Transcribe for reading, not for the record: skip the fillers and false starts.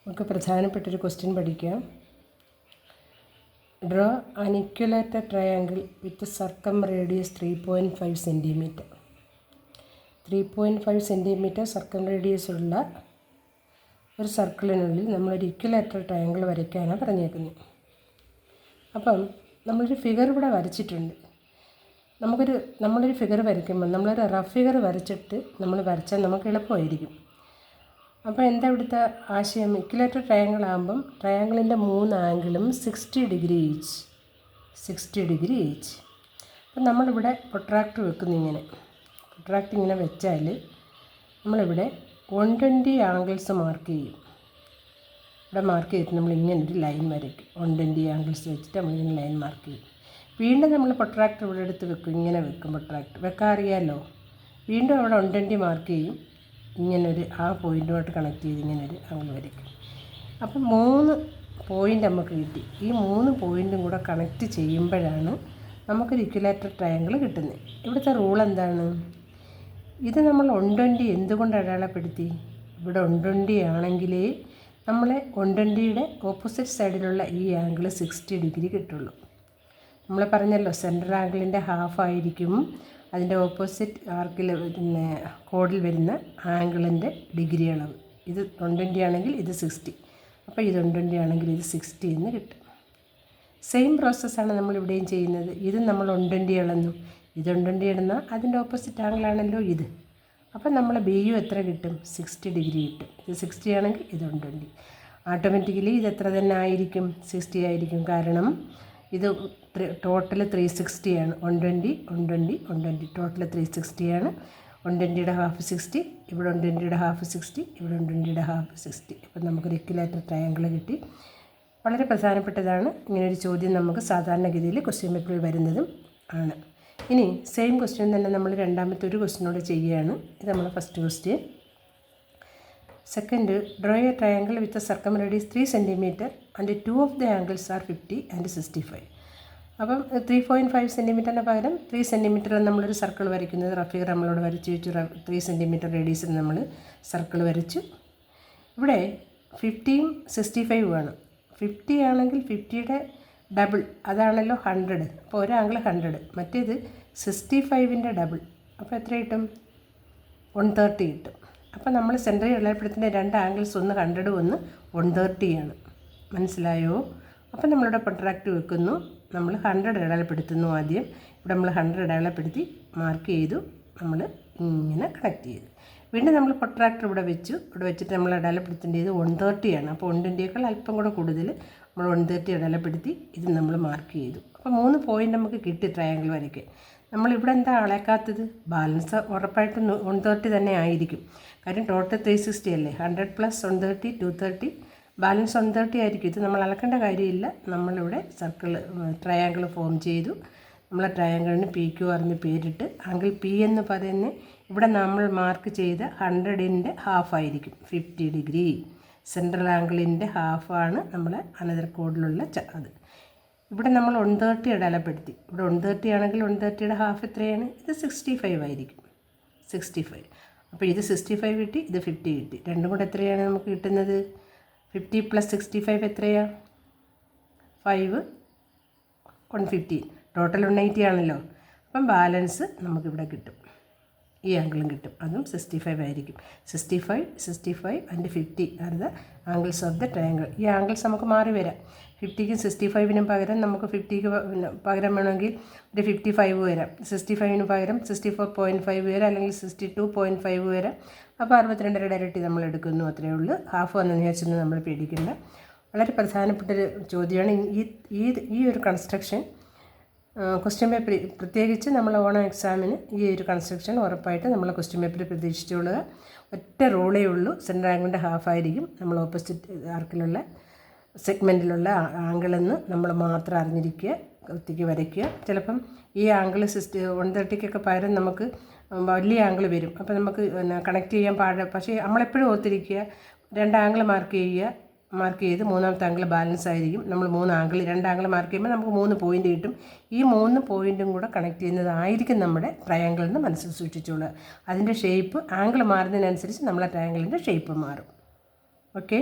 നമുക്ക് പ്രധാനപ്പെട്ടൊരു ക്വസ്റ്റ്യൻ പഠിക്കാം. Draw an equilateral triangle with circum radius 3.5 centimetre. 3.5 centimetre circum radius ഉള്ള ഒരു സർക്കിളിനുള്ളിൽ നമ്മളൊരു ഇക്വലാറ്റർ ട്രയാങ്കിൾ വരയ്ക്കാനാണ് പറഞ്ഞേക്കുന്നത്. അപ്പം നമ്മളൊരു ഫിഗർ ഇവിടെ വരച്ചിട്ടുണ്ട്. നമ്മളൊരു ഫിഗർ വരയ്ക്കുമ്പോൾ നമ്മളൊരു റഫ് ഫിഗർ വരച്ചിട്ട് നമ്മൾ വരച്ചാൽ നമുക്ക് എളുപ്പമായിരിക്കും. അപ്പോൾ എന്താ ഇവിടുത്തെ ആശയം? ഇക്വലാറ്റർ ട്രയാങ്കിൾ ആകുമ്പം ട്രയാങ്കിളിൻ്റെ 3 ആംഗിളും 60 ഡിഗ്രി ഈച്ച്. അപ്പം നമ്മളിവിടെ പ്രൊട്രാക്ടർ വെക്കുന്നു. പ്രൊട്രാക്ടർ ഇങ്ങനെ വെച്ചാൽ നമ്മളിവിടെ 120 ആംഗിൾസ് മാർക്ക് ചെയ്യും. ഇവിടെ മാർക്ക് ചെയ്തിട്ട് നമ്മൾ ഇങ്ങനൊരു ലൈൻ വരയ്ക്കും. 120 ആംഗിൾസ് വെച്ചിട്ട് നമ്മളിങ്ങനെ ലൈൻ മാർക്ക് ചെയ്യും. വീണ്ടും നമ്മൾ പ്രൊട്രാക്ടർ ഇവിടെ എടുത്ത് വെക്കും. ഇങ്ങനെ വെക്കും. പ്രൊട്രാക്ടർ വെക്കാൻ അറിയാമല്ലോ. വീണ്ടും അവിടെ 120 മാർക്ക് ചെയ്യും. ഇങ്ങനൊരു ആ പോയിൻറ്റുമായിട്ട് കണക്ട് ചെയ്ത് ഇങ്ങനൊരു ആംഗിൾ വരയ്ക്കും. അപ്പം 3 പോയിൻ്റ് നമുക്ക് കിട്ടി. ഈ 3 പോയിൻറ്റും കൂടെ കണക്റ്റ് ചെയ്യുമ്പോഴാണ് നമുക്കൊരു ഇക്വലാറ്റർ ട്രയാങ്കിൾ കിട്ടുന്നത്. ഇവിടുത്തെ റൂൾ എന്താണ്? ഇത് നമ്മൾ 120 എന്തുകൊണ്ട് അടയാളപ്പെടുത്തി? ഇവിടെ 120 ആണെങ്കിലേ നമ്മളെ 120യുടെ ഓപ്പോസിറ്റ് സൈഡിലുള്ള ഈ ആംഗിൾ 60 ഡിഗ്രി കിട്ടുള്ളൂ. നമ്മൾ പറഞ്ഞല്ലോ, സെൻറ്റർ ആംഗിളിൻ്റെ ഹാഫ് ആയിരിക്കും അതിൻ്റെ ഓപ്പോസിറ്റ് ആർക്കിൽ കോഡിൽ വരുന്ന ആംഗിളിൻ്റെ ഡിഗ്രി അളവ്. ഇത് 120 ആണെങ്കിൽ ഇത് 60. അപ്പോൾ ഇത് 120 ആണെങ്കിൽ ഇത് 60 എന്ന് കിട്ടും. സെയിം പ്രോസസ്സാണ് നമ്മളിവിടെയും ചെയ്യുന്നത്. ഇത് നമ്മൾ 120 അളന്നു, ഇത് 120 ഇടുന്ന അതിൻ്റെ ഓപ്പോസിറ്റ് ആംഗിളാണല്ലോ ഇത്. അപ്പം നമ്മൾ ബിയും എത്ര കിട്ടും? 60 ഡിഗ്രി കിട്ടും. ഇത് 60 ആണെങ്കിൽ ഇത് 120. ഓട്ടോമാറ്റിക്കലി ഇത് എത്ര തന്നെ ആയിരിക്കും? 60 ആയിരിക്കും. കാരണം ഇത് ടോട്ടൽ 360 ആണ്. 120 ടോട്ടൽ 360 ആണ്. 120യുടെ ഹാഫ് 60, ഇവിടെ 120യുടെ ഹാഫ് 60, ഇവിടെ 120യുടെ ഹാഫ് 60. അപ്പം നമുക്കൊരു ഇക്വലാറ്റർ ട്രയാങ്കിൾ കിട്ടി. വളരെ പ്രധാനപ്പെട്ടതാണ്. ഇങ്ങനൊരു ചോദ്യം നമുക്ക് സാധാരണഗതിയിൽ ക്വസ്റ്റ്യൻ പേപ്പറിൽ വരുന്നതും ആണ്. ഇനി സെയിം ക്വസ്റ്റ്യൻ തന്നെ നമ്മൾ രണ്ടാമത്തെ ഒരു ക്വസ്റ്റ്യനോട് ചെയ്യുകയാണ്. ഇത് നമ്മുടെ first question. Second, draw a triangle with a circum radius 3 centimetre and 2 of the angles are 50 and 65. അപ്പം 3.5 സെൻറ്റിമീറ്ററിന് പകരം 3 സെൻറ്റിമീറ്ററിൽ നമ്മളൊരു സർക്കിൾ വരയ്ക്കുന്നത്. റഫ് ഫിഗർ നമ്മളോട് വരച്ച് വെച്ചു. 3 സെൻറ്റിമീറ്റർ റേഡിയസിൽ നമ്മൾ സർക്കിൾ വരച്ചു. ഇവിടെ 50യും 65ഉം ആണ്. 50 ആണെങ്കിൽ 50യുടെ ഡബിൾ, അതാണല്ലോ 100. അപ്പോൾ ഒരു ആംഗിൾ 100. മറ്റേത് 65ൻ്റെ ഡബിൾ. അപ്പോൾ എത്ര കിട്ടും? 130 കിട്ടും. അപ്പോൾ നമ്മൾ സെൻറ്ററിൽ അടയാളപ്പെടുത്തുന്ന 2 ആംഗിൾസ്, ഒന്ന് 100 ഒന്ന് 130 ആണ്. മനസ്സിലായോ? അപ്പോൾ നമ്മളിവിടെ പ്രൊട്രാക്ടർ വെക്കുന്നു. നമ്മൾ 100 അടയാളപ്പെടുത്തുന്നു ആദ്യം. ഇവിടെ നമ്മൾ 100 അടയാളപ്പെടുത്തി മാർക്ക് ചെയ്തു. നമ്മൾ ഇങ്ങനെ കണക്ട് ചെയ്തു. വീണ്ടും നമ്മൾ പ്രൊട്രാക്ടർ ഇവിടെ വെച്ചു. ഇവിടെ വെച്ചിട്ട് നമ്മൾ അടയാളപ്പെടുത്തേണ്ടത് 130 ആണ്. അപ്പോൾ 120യേക്കാൾ അല്പം കൂടെ കൂടുതൽ നമ്മൾ 130 അടയാളപ്പെടുത്തി ഇത് നമ്മൾ മാർക്ക് ചെയ്തു. അപ്പോൾ 3 പോയിൻ്റ് നമുക്ക് കിട്ടി ട്രയാങ്കിൾ വരയ്ക്കാൻ. നമ്മളിവിടെ എന്താ അളക്കാത്തത്? ബാലൻസ് ഉറപ്പായിട്ടും 130 തന്നെ ആയിരിക്കും. കാര്യം ടോട്ടൽ 360 അല്ലേ. 100 + 130 230, ബാലൻസ് 130 ആയിരിക്കും. ഇത് നമ്മൾ അളക്കേണ്ട കാര്യമില്ല. നമ്മളിവിടെ ട്രയാങ്കിൾ ഫോം ചെയ്തു. നമ്മൾ ട്രയാങ്കിളിന് PQR എന്ന് പേരിട്ട് ആംഗിൾ P എന്ന് പറയുന്നത് ഇവിടെ നമ്മൾ മാർക്ക് ചെയ്ത 100ൻ്റെ ഹാഫ് ആയിരിക്കും, 50 ഡിഗ്രി. സെൻട്രൽ ആംഗിളിൻ്റെ ഹാഫാണ് നമ്മളെ അനദർ കോഡിലുള്ള അത്. ഇവിടെ നമ്മൾ 130 അടയാളപ്പെടുത്തി. ഇവിടെ 130 ആണെങ്കിൽ 130യുടെ ഹാഫ് എത്രയാണ്? ഇത് 65 ആയിരിക്കും. 65. അപ്പോൾ ഇത് 65 കിട്ടി, ഇത് 50 കിട്ടി. രണ്ടും കൂടെ എത്രയാണ് നമുക്ക് കിട്ടുന്നത്? 50 + 65 എത്രയാണ്? 5 150. ടോട്ടൽ 180 ആണല്ലോ. അപ്പം ബാലൻസ് നമുക്കിവിടെ കിട്ടും. ഈ ആംഗിളും കിട്ടും. അതും 65 ആയിരിക്കും. 65 and 50 are the angles of the triangle. ഈ ആംഗിൾസ് നമുക്ക് മാറി വരാം. 50ക്കും 65നും പകരം നമുക്ക് 50ക്ക് പകരം വേണമെങ്കിൽ ഒരു 55 വരാം. 65ന് പകരം 64.5 വരാം, അല്ലെങ്കിൽ 62.5 വരാം. അപ്പോൾ 62യുടെ ഇരട്ടി നമ്മൾ എടുക്കുന്നു. അത്രയേ ഉള്ളൂ. ഹാഫ് വന്നെന്ന് വെച്ചൊന്നും നമ്മൾ പേടിക്കേണ്ട. വളരെ പ്രധാനപ്പെട്ടൊരു ചോദ്യമാണ് ഈ ഒരു കൺസ്ട്രക്ഷൻ. ക്വസ്റ്റ്യൻ പേപ്പർ പ്രത്യേകിച്ച് നമ്മൾ ഓണം എക്സാമിന് ഈ ഒരു കൺസ്ട്രക്ഷൻ ഉറപ്പായിട്ട് നമ്മൾ ക്വസ്റ്റ്യൻ പേപ്പറിൽ പ്രതീക്ഷിച്ചുകൊള്ളുക. ഒറ്റ റൂളേ ഉള്ളൂ. സെൻറ്റർ ആംഗിളിൻ്റെ ഹാഫ് ആയിരിക്കും നമ്മൾ ഓപ്പോസിറ്റ് ആർക്കിലുള്ള സെഗ്മെൻറ്റിലുള്ള ആംഗിളെന്ന് നമ്മൾ മാത്രം അറിഞ്ഞിരിക്കുക. വൃത്തിക്ക് വരയ്ക്കുക. ചിലപ്പം ഈ ആംഗിൾ 130ക്കൊക്കെ പകരം നമുക്ക് വലിയ ആംഗിൾ വരും. അപ്പോൾ നമുക്ക് കണക്ട് ചെയ്യാൻ പക്ഷേ നമ്മളെപ്പോഴും ഓർത്തിരിക്കുക, 2 ആംഗിൾ മാർക്ക് ചെയ്ത് മൂന്നാമത്തെ ആംഗിൾ ബാലൻസ് ആയിരിക്കും. നമ്മൾ 2 ആംഗിൾ മാർക്ക് ചെയ്യുമ്പോൾ നമുക്ക് 3 പോയിൻ്റ് കിട്ടും. ഈ 3 പോയിൻറ്റും കൂടെ കണക്ട് ചെയ്യുന്നതായിരിക്കും നമ്മുടെ ട്രയാങ്കിൾ എന്ന് മനസ്സിൽ സൂക്ഷിച്ചോളുക. അതിൻ്റെ ഷേപ്പ് ആംഗിൾ മാറുന്നതിനനുസരിച്ച് നമ്മളെ ട്രയാങ്കിളിൻ്റെ ഷേപ്പ് മാറും. ഓക്കെ.